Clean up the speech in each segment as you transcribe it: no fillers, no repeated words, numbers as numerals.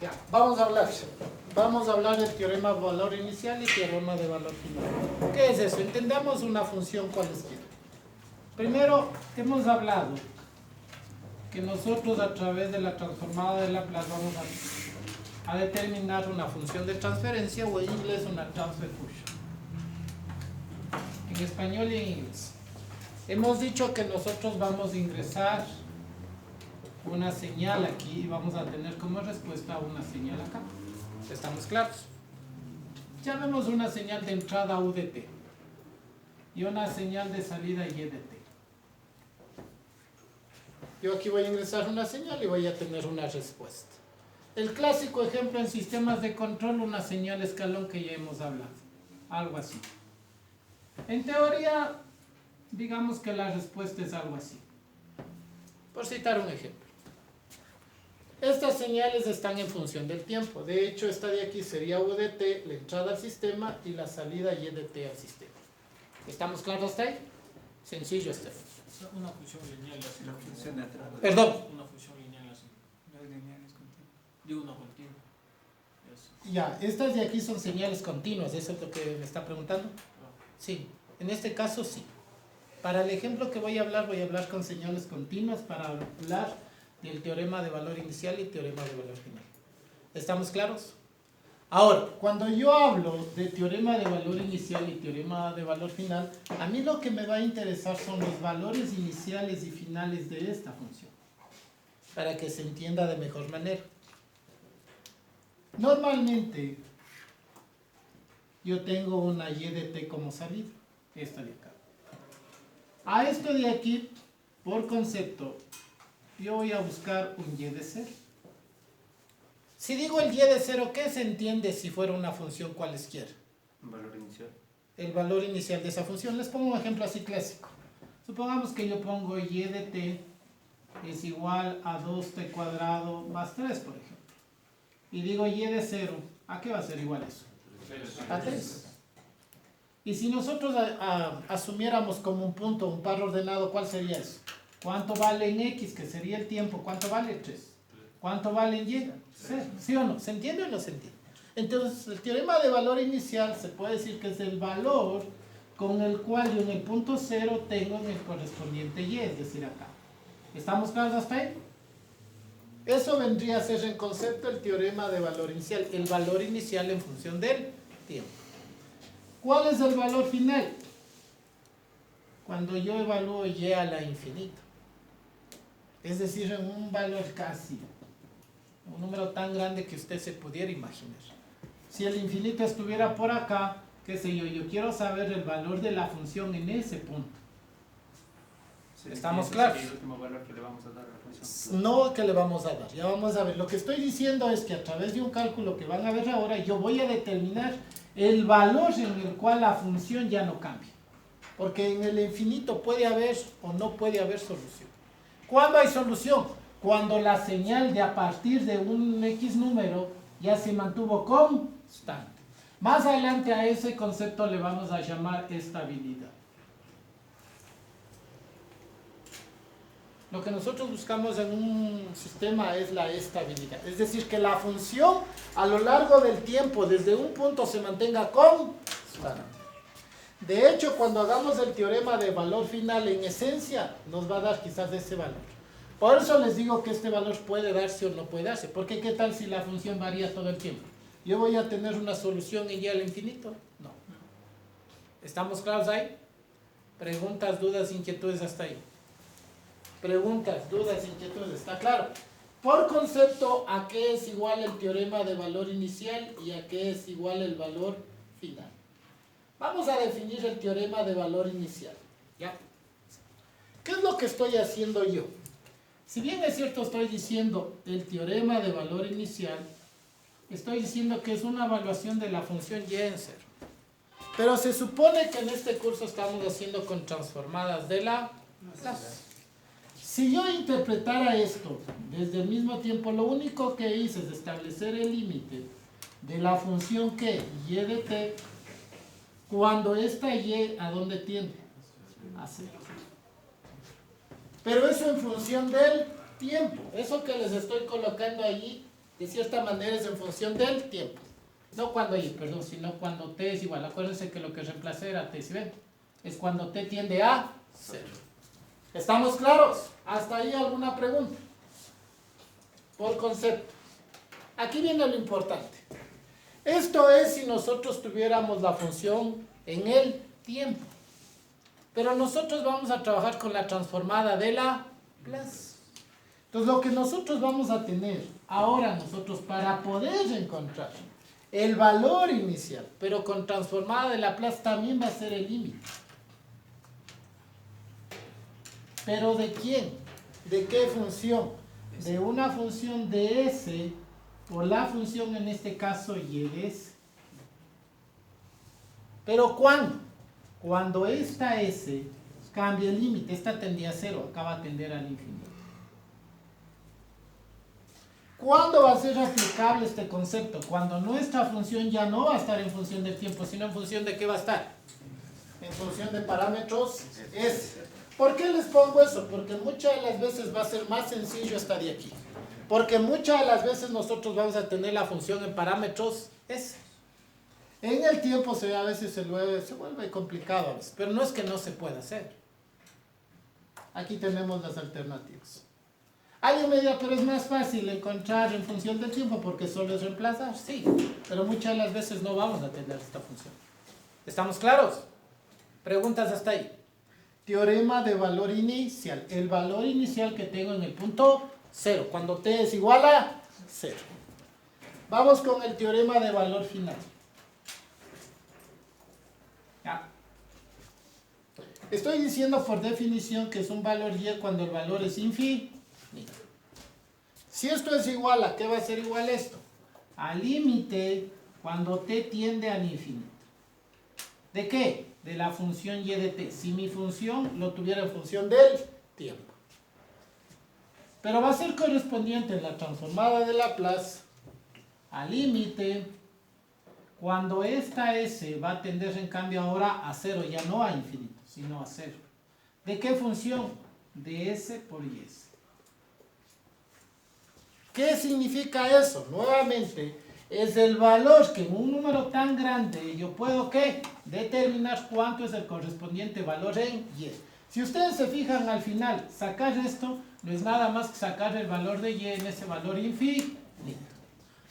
Ya, vamos a hablar del teorema de valor inicial y teorema de valor final. ¿Qué es eso? Entendamos una función cualesquiera. Primero, hemos hablado que nosotros a través de la transformada de Laplace vamos a determinar una función de transferencia, o en inglés una transfer function. En español y en inglés. Hemos dicho que nosotros vamos a ingresar una señal aquí y vamos a tener como respuesta una señal acá. ¿Estamos claros? Llamemos una señal de entrada U de t y una señal de salida Y de t. Yo aquí voy a ingresar una señal y voy a tener una respuesta. El clásico ejemplo en sistemas de control, una señal escalón que ya hemos hablado. Algo así. En teoría, digamos que la respuesta es algo así. Por citar un ejemplo. Estas señales están en función del tiempo. De hecho, esta de aquí sería U de t, la entrada al sistema, y la salida Y de t al sistema. ¿Estamos claros hasta ahí? Sencillo este. Una función lineal así. La función de atrás. Perdón. Una función lineal así. No es lineal, es continuo. Digo una continua. Eso. Ya, estas de aquí son señales continuas. ¿Eso es lo que me está preguntando? Sí, en este caso sí. Para el ejemplo que voy a hablar con señales continuas para hablar del teorema de valor inicial y teorema de valor final. ¿Estamos claros? Ahora, cuando yo hablo de teorema de valor inicial y teorema de valor final, a mí lo que me va a interesar son los valores iniciales y finales de esta función, para que se entienda de mejor manera. Normalmente, yo tengo una Y de t como salida, esta de acá. A esto de aquí, por concepto, yo voy a buscar un Y de 0. Si digo el Y de 0, ¿qué se entiende si fuera una función cualesquiera? Un valor inicial. El valor inicial de esa función. Les pongo un ejemplo así clásico. Supongamos que yo pongo Y de t es igual a 2t cuadrado más 3, por ejemplo. Y digo Y de 0, ¿a qué va a ser igual eso? A 3. Y si nosotros asumiéramos como un punto, un par ordenado, ¿cuál sería eso? ¿Cuánto vale en X, que sería el tiempo? ¿Cuánto vale 3? ¿Cuánto vale en Y? 0. ¿Sí o no? ¿Se entiende o no se entiende? Entonces, el teorema de valor inicial se puede decir que es el valor con el cual yo en el punto 0 tengo en el correspondiente Y, es decir, acá. ¿Estamos claros hasta ahí? Eso vendría a ser en concepto el teorema de valor inicial, el valor inicial en función del tiempo. ¿Cuál es el valor final? Cuando yo evalúo Y a la infinito. Es decir, en un valor casi, un número tan grande que usted se pudiera imaginar. Si el infinito estuviera por acá, qué sé yo quiero saber el valor de la función en ese punto. Sí, ¿Estamos ese claros? sería el último valor que le vamos a dar a la función. No que le vamos a dar, ya vamos a ver. Lo que estoy diciendo es que a través de un cálculo que van a ver ahora, yo voy a determinar el valor en el cual la función ya no cambia. Porque en el infinito puede haber o no puede haber solución. ¿Cuándo hay solución? Cuando la señal de a partir de un X número ya se mantuvo constante. Más adelante a ese concepto le vamos a llamar estabilidad. Lo que nosotros buscamos en un sistema es la estabilidad. Es decir, que la función a lo largo del tiempo desde un punto se mantenga constante. De hecho, cuando hagamos el teorema de valor final, en esencia, nos va a dar quizás ese valor. Por eso les digo que este valor puede darse o no puede darse. Porque ¿qué tal si la función varía todo el tiempo? ¿Yo voy a tener una solución en Y al infinito? No. ¿Estamos claros ahí? Preguntas, dudas, inquietudes hasta ahí. Preguntas, dudas, inquietudes. ¿Está claro? Por concepto, ¿a qué es igual el teorema de valor inicial y a qué es igual el valor final? Vamos a definir el teorema de valor inicial. ¿Ya? ¿Qué es lo que estoy haciendo yo? Si bien es cierto estoy diciendo el teorema de valor inicial, estoy diciendo que es una evaluación de la función Y en 0. Pero se supone que en este curso estamos haciendo con transformadas de Laplace. Si yo interpretara esto desde el mismo tiempo, lo único que hice es establecer el límite de la función que Y de t, cuando esta Y, ¿a dónde tiende? A 0. Pero eso en función del tiempo. Eso que les estoy colocando allí De cierta manera es en función del tiempo. No cuando y, perdón, sino cuando t es igual. Acuérdense que lo que reemplacé era t, ¿sí ven? Es cuando t tiende a 0. ¿Estamos claros? ¿Hasta ahí alguna pregunta? Por concepto. Aquí viene lo importante. Esto es si nosotros tuviéramos la función en el tiempo. Pero nosotros vamos a trabajar con la transformada de Laplace. Entonces lo que nosotros vamos a tener ahora nosotros para poder encontrar el valor inicial, pero con transformada de Laplace también va a ser el límite. ¿Pero de quién? ¿De qué función? De una función de S por la función en este caso y de S. ¿Pero cuándo? Cuando esta S cambia el límite, esta tendría a 0, acá va a tender al infinito. ¿Cuándo va a ser aplicable este concepto? Cuando nuestra función ya no va a estar en función del tiempo, sino en función de qué va a estar. En función de parámetros S. ¿Por qué les pongo eso? Porque muchas de las veces va a ser más sencillo estar de aquí. Porque muchas de las veces nosotros vamos a tener la función en parámetros S. En el tiempo a veces se vuelve complicado a veces, pero no es que no se pueda hacer. Aquí tenemos las alternativas. Alguien me dirá, pero es más fácil encontrar en función del tiempo porque solo es reemplazar. Sí, pero muchas de las veces no vamos a tener esta función. ¿Estamos claros? Preguntas hasta ahí. Teorema de valor inicial. El valor inicial que tengo en el punto 0, cuando t es igual a 0. Vamos con el teorema de valor final. Ya. Estoy diciendo por definición que es un valor y cuando el valor es infinito. Si esto es igual a, ¿qué va a ser igual esto? Al límite cuando t tiende al infinito. ¿De qué? De la función y de t. Si mi función lo tuviera en función del tiempo. Pero va a ser correspondiente en la transformada de Laplace al límite cuando esta S va a tender en cambio ahora a 0, ya no a infinito, sino a 0. ¿De qué función? De S por IS. ¿Qué significa eso? Nuevamente, es el valor que en un número tan grande yo puedo ¿qué? Determinar cuánto es el correspondiente valor en Y. Si ustedes se fijan al final, sacar esto no es nada más que sacar el valor de Y en ese valor infinito.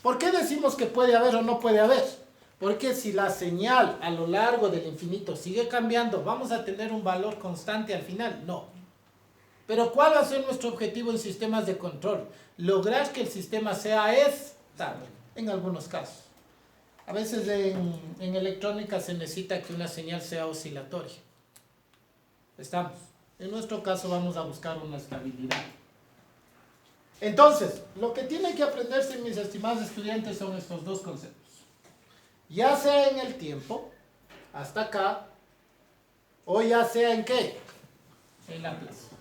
¿Por qué decimos que puede haber o no puede haber? Porque si la señal a lo largo del infinito sigue cambiando, ¿vamos a tener un valor constante al final? No. Pero ¿cuál va a ser nuestro objetivo en sistemas de control? Lograr que el sistema sea estable, en algunos casos. A veces en electrónica se necesita que una señal sea oscilatoria. Estamos. En nuestro caso vamos a buscar una estabilidad. Entonces, lo que tienen que aprenderse mis estimados estudiantes son estos dos conceptos. Ya sea en el tiempo, hasta acá, o ya sea en ¿qué? En Laplace.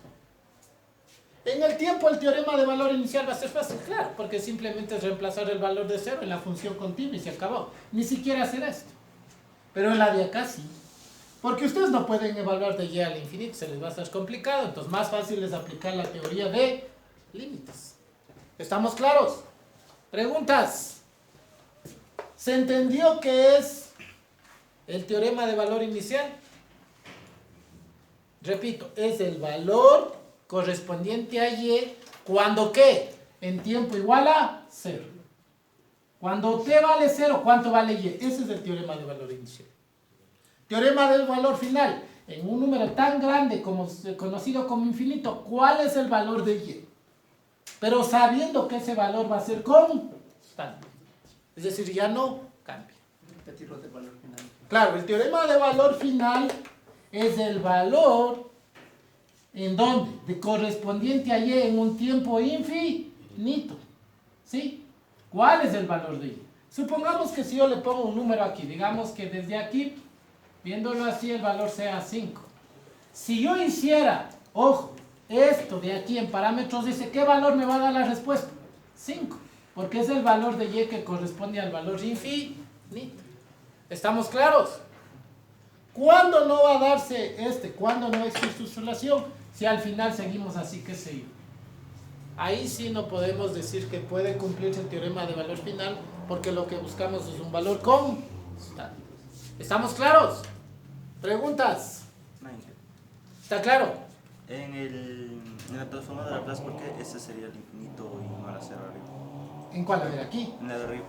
En el tiempo el teorema de valor inicial va a ser fácil, claro, porque simplemente es reemplazar el valor de 0 en la función continua y se acabó. Ni siquiera hacer esto. Pero en la de acá sí. Porque ustedes no pueden evaluar de Y al infinito, se les va a hacer complicado, entonces más fácil es aplicar la teoría de límites. ¿Estamos claros? ¿Preguntas? ¿Se entendió qué es el teorema de valor inicial? Repito, es el valor correspondiente a Y cuando ¿qué? En tiempo igual a 0. Cuando t vale 0, ¿cuánto vale Y? Ese es el teorema de valor inicial. Teorema del valor final. En un número tan grande como conocido como infinito, ¿cuál es el valor de Y? Pero sabiendo que ese valor va a ser constante. Es decir, ya no cambia. Repetirlo de valor final. Claro, el teorema de valor final es el valor ¿en dónde? De correspondiente a Y en un tiempo infinito. ¿Sí? ¿Cuál es el valor de Y? Supongamos que si yo le pongo un número aquí, digamos que desde aquí, viéndolo así, el valor sea 5. Si yo hiciera, ojo, esto de aquí en parámetros, dice, ¿qué valor me va a dar la respuesta? 5, porque es el valor de Y que corresponde al valor infinito. ¿Estamos claros? ¿Cuándo no va a darse ¿Cuándo no existe su relación? Si al final seguimos así, qué sé yo. ahí sí no podemos decir que puede cumplirse el teorema de valor final, porque lo que buscamos es un valor constante. ¿Estamos claros? ¿Preguntas? ¿Está claro? En la transformada de Laplace, ¿por qué ese sería el infinito y no la cero arriba? ¿En cuál? A ver, aquí. En la de arriba.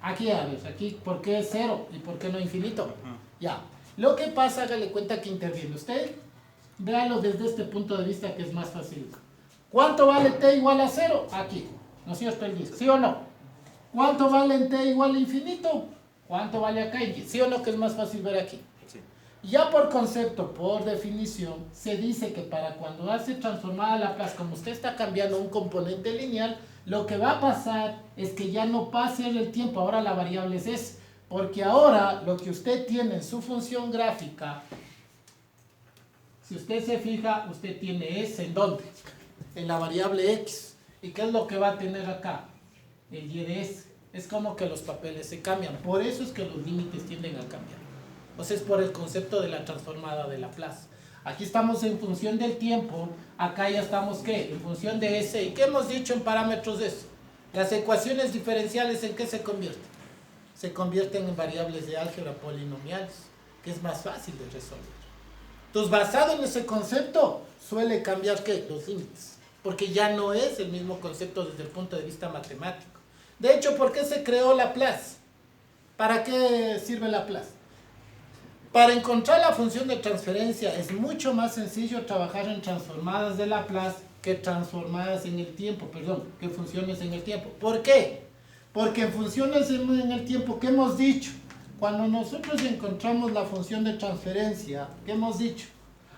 Aquí, a ver, aquí, ¿por qué es cero y por qué no infinito? Ya. Lo que pasa, hágale cuenta que interviene usted. Véalo desde este punto de vista que es más fácil. ¿Cuánto vale t igual a 0? Aquí. ¿No es cierto el 10? ¿Sí o no? ¿Cuánto vale en t igual a infinito? ¿Cuánto vale acá en 10? ¿Sí o no que es más fácil ver aquí? Sí. Ya por concepto, por definición, se dice que para cuando hace transformada Laplace, como usted está cambiando un componente lineal, lo que va a pasar es que ya no pase el tiempo, ahora la variable es s, porque ahora lo que usted tiene en su función gráfica, si usted se fija, usted tiene s ¿en dónde? En la variable x. ¿Y qué es lo que va a tener acá? El y de s. Es como que los papeles se cambian, por eso es que los límites tienden a cambiar. O sea, es por el concepto de la transformada de Laplace. Aquí estamos en función del tiempo, acá ya estamos, ¿qué? En función de S. ¿Y qué hemos dicho en parámetros de eso? Las ecuaciones diferenciales, ¿en qué se convierten? Se convierten en variables de álgebra polinomiales, que es más fácil de resolver. Entonces, basado en ese concepto, suele cambiar, ¿qué? Los límites, porque ya no es el mismo concepto desde el punto de vista matemático. De hecho, ¿por qué se creó Laplace? ¿Para qué sirve Laplace? Para encontrar la función de transferencia es mucho más sencillo trabajar en transformadas de Laplace que transformadas en el tiempo, perdón, que funciones en el tiempo. ¿Por qué? Porque en funciones en el tiempo, ¿qué hemos dicho? Cuando nosotros encontramos la función de transferencia, ¿qué hemos dicho?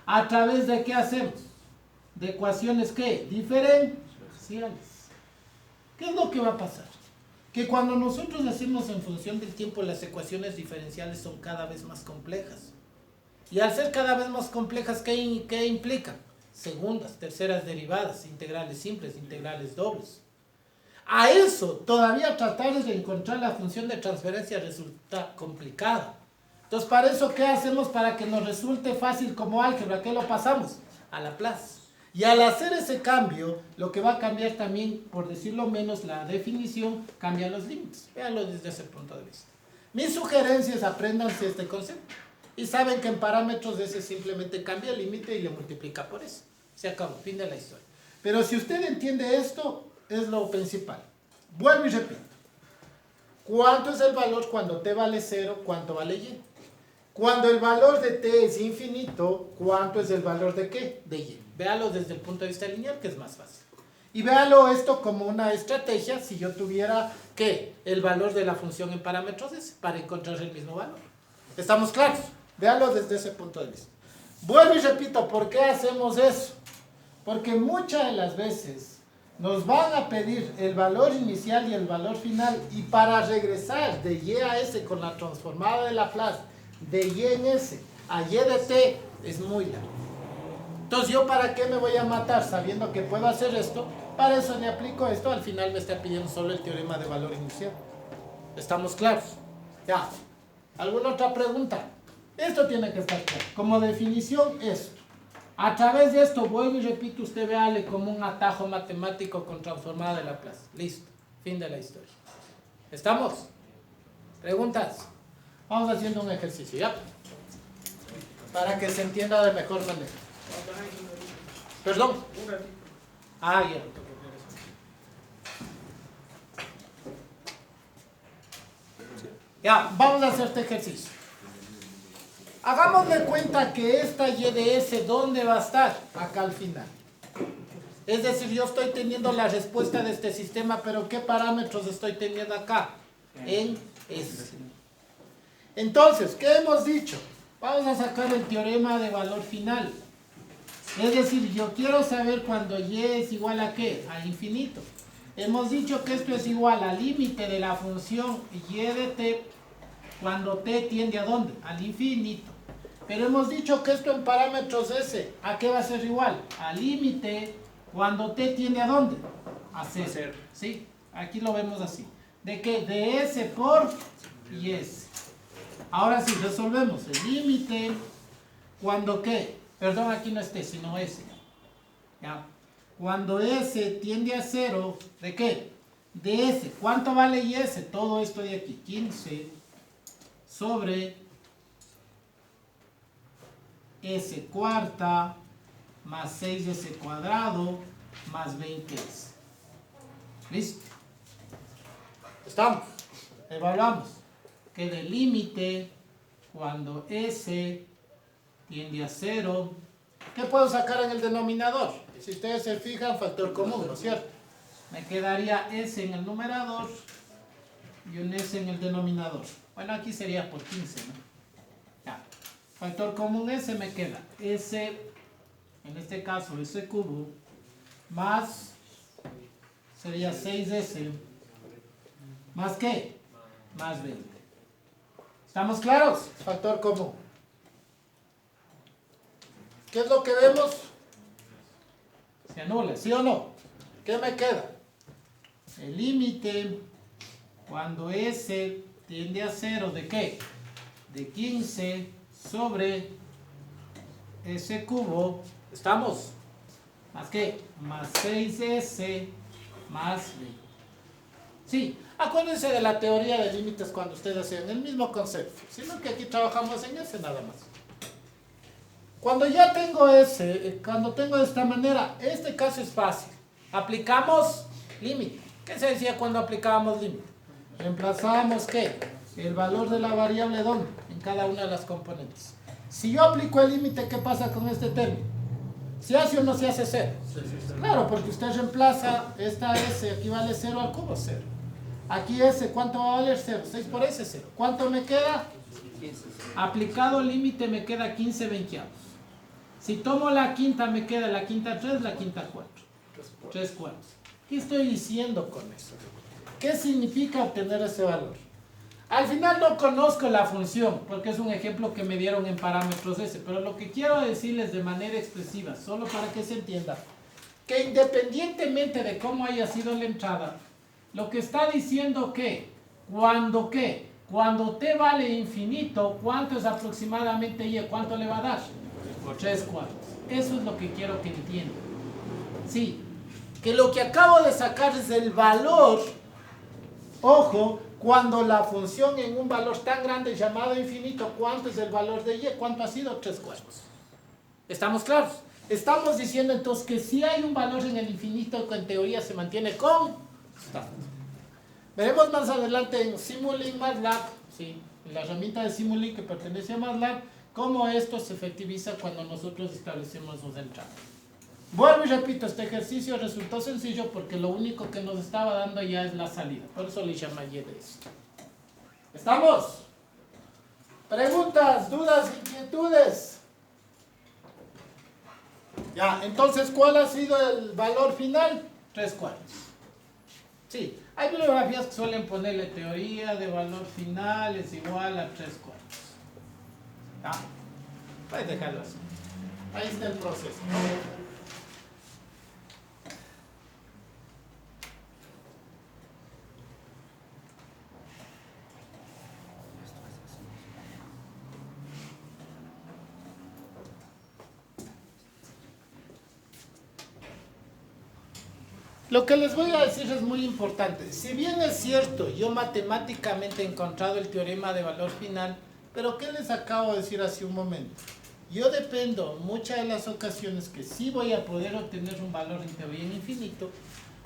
¿A través de qué hacemos? De ecuaciones, ¿qué? Diferenciales. ¿Qué es lo que va a pasar? Que cuando nosotros hacemos en función del tiempo, las ecuaciones diferenciales son cada vez más complejas. Y al ser cada vez más complejas, ¿qué implican? Segundas, terceras derivadas, integrales simples, integrales dobles. A eso, todavía tratar de encontrar la función de transferencia resulta complicado. Entonces, para eso, ¿qué hacemos para que nos resulte fácil como álgebra? ¿Qué lo pasamos? A Laplace. Y al hacer ese cambio, lo que va a cambiar también, por decirlo menos, la definición, cambia los límites. Véanlo desde ese punto de vista. Mis sugerencias, apréndanse este concepto. Y saben que en parámetros de ese simplemente cambia el límite y le multiplica por eso. Se acabó, fin de la historia. Pero si usted entiende esto, es lo principal. Vuelvo y repito. ¿Cuánto es el valor cuando t vale 0? ¿Cuánto vale y? Cuando el valor de t es infinito, ¿cuánto es el valor de qué? De y. Véalo desde el punto de vista lineal, que es más fácil. Y véalo esto como una estrategia si yo tuviera, ¿qué? El valor de la función en parámetros S para encontrar el mismo valor. ¿Estamos claros? Véalo desde ese punto de vista. Vuelvo y repito, ¿por qué hacemos eso? Porque muchas de las veces nos van a pedir el valor inicial y el valor final, y para regresar de y a s con la transformada de Laplace, de y en s a y de t, es muy largo. Entonces, ¿yo para qué me voy a matar sabiendo que puedo hacer esto? Para eso me aplico esto, al final me está pidiendo solo el teorema de valor inicial. ¿Estamos claros? Ya. ¿Alguna otra pregunta? Esto tiene que estar claro. Como definición, esto. A través de esto, vuelvo y repito, usted véale como un atajo matemático con transformada de Laplace. Listo. Fin de la historia. ¿Estamos? ¿Preguntas? Vamos haciendo un ejercicio, ¿ya? Para que se entienda de mejor manera. ¿Perdón? Un ratito. Ah, ya. Ya, vamos a hacer este ejercicio. Hagámosle cuenta que esta y de s, ¿dónde va a estar? Acá al final. Es decir, yo estoy teniendo la respuesta de este sistema, pero ¿qué parámetros estoy teniendo acá? En S. Entonces, ¿qué hemos dicho? Vamos a sacar el teorema de valor final. Es decir, yo quiero saber cuando y es igual a ¿qué? A infinito. Hemos dicho que esto es igual al límite de la función y de t cuando t tiende ¿a dónde? Al infinito. Pero hemos dicho que esto en parámetros S, ¿a qué va a ser igual? Al límite cuando t tiende ¿a dónde? A cero. ¿Sí? Aquí lo vemos así. ¿De qué? De S por y S. Ahora sí, resolvemos el límite cuando ¿qué? Perdón, aquí no es t, sino S. ¿Ya? cuando S tiende a 0, ¿de qué? De S. ¿Cuánto vale y S? Todo esto de aquí, 15 sobre S cuarta más 6S cuadrado más 20S. ¿Listo? ¿Estamos? Evaluamos. Que del límite cuando S tiende a 0, ¿qué puedo sacar en el denominador? Si ustedes se fijan, factor común, ¿no es cierto? Me quedaría S en el numerador y un S en el denominador. Bueno, aquí sería por 15, ¿no? Ya. Factor común S me queda S, en este caso S cubo, más, sería 6S, ¿más qué? Más 20. ¿Estamos claros? Factor común. ¿Qué es lo que vemos? Se anula, ¿sí o no? ¿Qué me queda? El límite cuando S tiende a 0, ¿de qué? De 15 sobre S cubo, ¿estamos? ¿Más qué? Más 6S más 20. Sí, acuérdense de la teoría de límites cuando ustedes hacen el mismo concepto, sino que aquí trabajamos en ese nada más. Cuando ya tengo cuando tengo de esta manera, este caso es fácil. Aplicamos límite. ¿Qué se decía cuando aplicábamos límite? Reemplazábamos ¿qué? El valor de la variable ¿dónde? En cada una de las componentes. Si yo aplico el límite, ¿qué pasa con este término? ¿Se hace o no se hace 0? Claro, porque usted reemplaza esta S, aquí vale 0 al cubo, 0. Aquí S, ¿cuánto va a valer? 0. 6 por S, 0. ¿Cuánto me queda? 15. Aplicado el límite me queda 15 veinteavos. Si tomo la quinta, me queda la quinta 3, la quinta 4. 3 cuartos. ¿Qué estoy diciendo con eso? ¿Qué significa obtener ese valor? Al final no conozco la función, porque es un ejemplo que me dieron en parámetros S, pero lo que quiero decirles de manera expresiva, solo para que se entienda, que independientemente de cómo haya sido la entrada, lo que está diciendo que, cuando t vale infinito, ¿cuánto es aproximadamente y? ¿Cuánto le va a dar? 3 cuartos. Eso es lo que quiero que entiendan. Sí, que lo que acabo de sacar es el valor, ojo, cuando la función en un valor tan grande llamado infinito, ¿cuánto es el valor de y? ¿Cuánto ha sido? 3 cuartos. ¿Estamos claros? Estamos diciendo entonces que si hay un valor en el infinito que en teoría se mantiene constante. Veremos más adelante en Simulink MATLAB, ¿sí? En la herramienta de Simulink que pertenece a MATLAB, cómo esto se efectiviza cuando nosotros establecemos los entradas. Vuelvo y repito, este ejercicio resultó sencillo porque lo único que nos estaba dando ya es la salida. Por eso le llama Y de esto. ¿Estamos? ¿Preguntas, dudas, inquietudes? Ya, entonces, ¿cuál ha sido el valor final? 3 cuartos. Sí, hay bibliografías que suelen ponerle teoría de valor final es igual a 3 cuartos. Ya, puedes dejarlo así. Ahí está el proceso. Lo que les voy a decir es muy importante. Si bien es cierto, yo matemáticamente he encontrado el teorema de valor final, pero ¿qué les acabo de decir hace un momento? Yo dependo muchas de las ocasiones que sí voy a poder obtener un valor en teoría en infinito,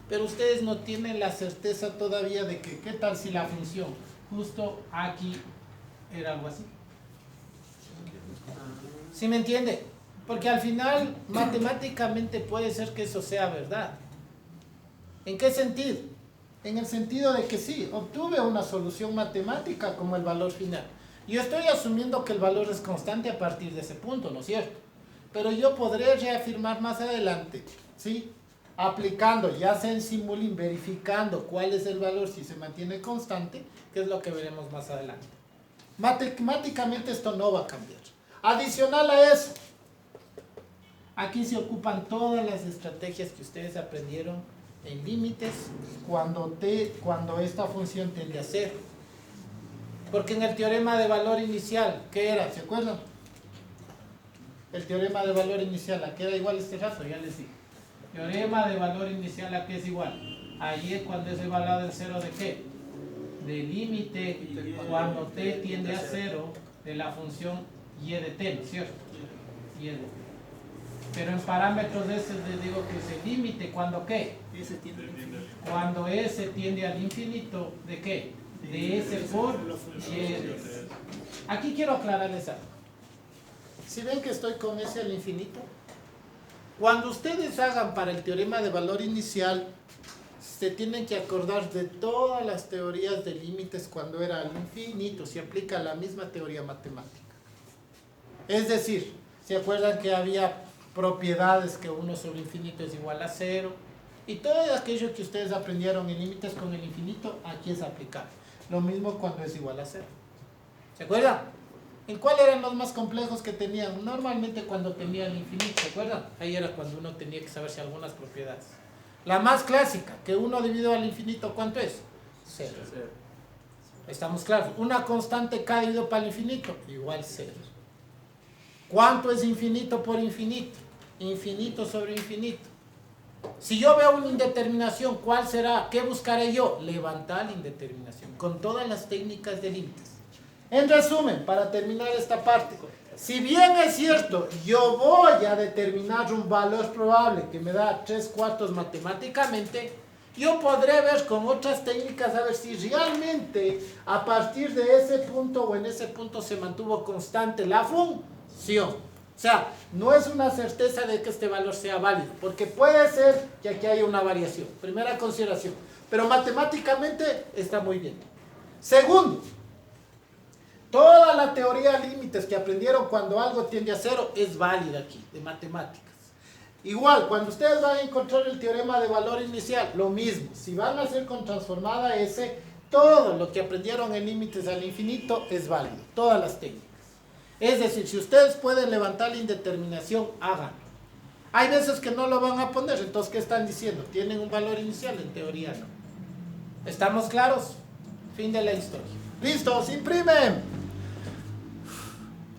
pero ustedes no tienen la certeza todavía de que qué tal si la función justo aquí era algo así. ¿Sí me entiende? Porque al final matemáticamente puede ser que eso sea verdad. ¿En qué sentido? En el sentido de que sí, obtuve una solución matemática como el valor final. Yo estoy asumiendo que el valor es constante a partir de ese punto, ¿no es cierto? Pero yo podré reafirmar más adelante, ¿sí? Aplicando, ya sea en Simulink, verificando cuál es el valor si se mantiene constante, que es lo que veremos más adelante. Matemáticamente esto no va a cambiar. Adicional a eso, aquí se ocupan todas las estrategias que ustedes aprendieron en límites cuando esta función tiende a 0. Porque en el teorema de valor inicial, ¿qué era? ¿Se acuerdan? El teorema de valor inicial, ¿a qué era igual este rato? Ya les dije. Teorema de valor inicial a qué es igual. Ahí es cuando es evaluado el cero de qué. Del límite cuando t tiende a cero de la función y de t, ¿no es cierto? Y de t. Pero en parámetros de ese les digo que es el límite cuando qué. Ese tiende al infinito. Cuando s tiende al infinito, ¿de qué? De s por y de s. Aquí quiero aclararles algo. Si ven que estoy con s al infinito, cuando ustedes hagan para el teorema de valor inicial, se tienen que acordar de todas las teorías de límites cuando era al infinito, se aplica la misma teoría matemática. Es decir, ¿se acuerdan que había propiedades que 1 sobre infinito es igual a 0? Y todo aquello que ustedes aprendieron en límites con el infinito, aquí es aplicable. Lo mismo cuando es igual a 0. ¿Se acuerdan? ¿En cuál eran los más complejos que tenían? Normalmente cuando tenía el infinito, ¿se acuerdan? Ahí era cuando uno tenía que saberse algunas propiedades. La más clásica, que 1 dividido al infinito, ¿cuánto es? 0. ¿Estamos claros? Una constante k dividido para el infinito, igual 0. ¿Cuánto es infinito por infinito? Infinito sobre infinito. Si yo veo una indeterminación, ¿cuál será? ¿Qué buscaré yo? Levantar la indeterminación, con todas las técnicas de límites. En resumen, para terminar esta parte, si bien es cierto, yo voy a determinar un valor probable que me da 3/4 matemáticamente, yo podré ver con otras técnicas a ver si realmente a partir de ese punto o en ese punto se mantuvo constante la función. O sea, no es una certeza de que este valor sea válido, porque puede ser que aquí haya una variación. Primera consideración. Pero matemáticamente está muy bien. Segundo, toda la teoría de límites que aprendieron cuando algo tiende a 0 es válida aquí, de matemáticas. Igual, cuando ustedes van a encontrar el teorema de valor inicial, lo mismo. Si van a hacer con transformada S, todo lo que aprendieron en límites al infinito es válido. Todas las técnicas. Es decir, si ustedes pueden levantar la indeterminación, háganlo. Hay veces que no lo van a poner, entonces ¿qué están diciendo? ¿Tienen un valor inicial? En teoría no. ¿Estamos claros? Fin de la historia. ¡Listo! ¡Se imprimen!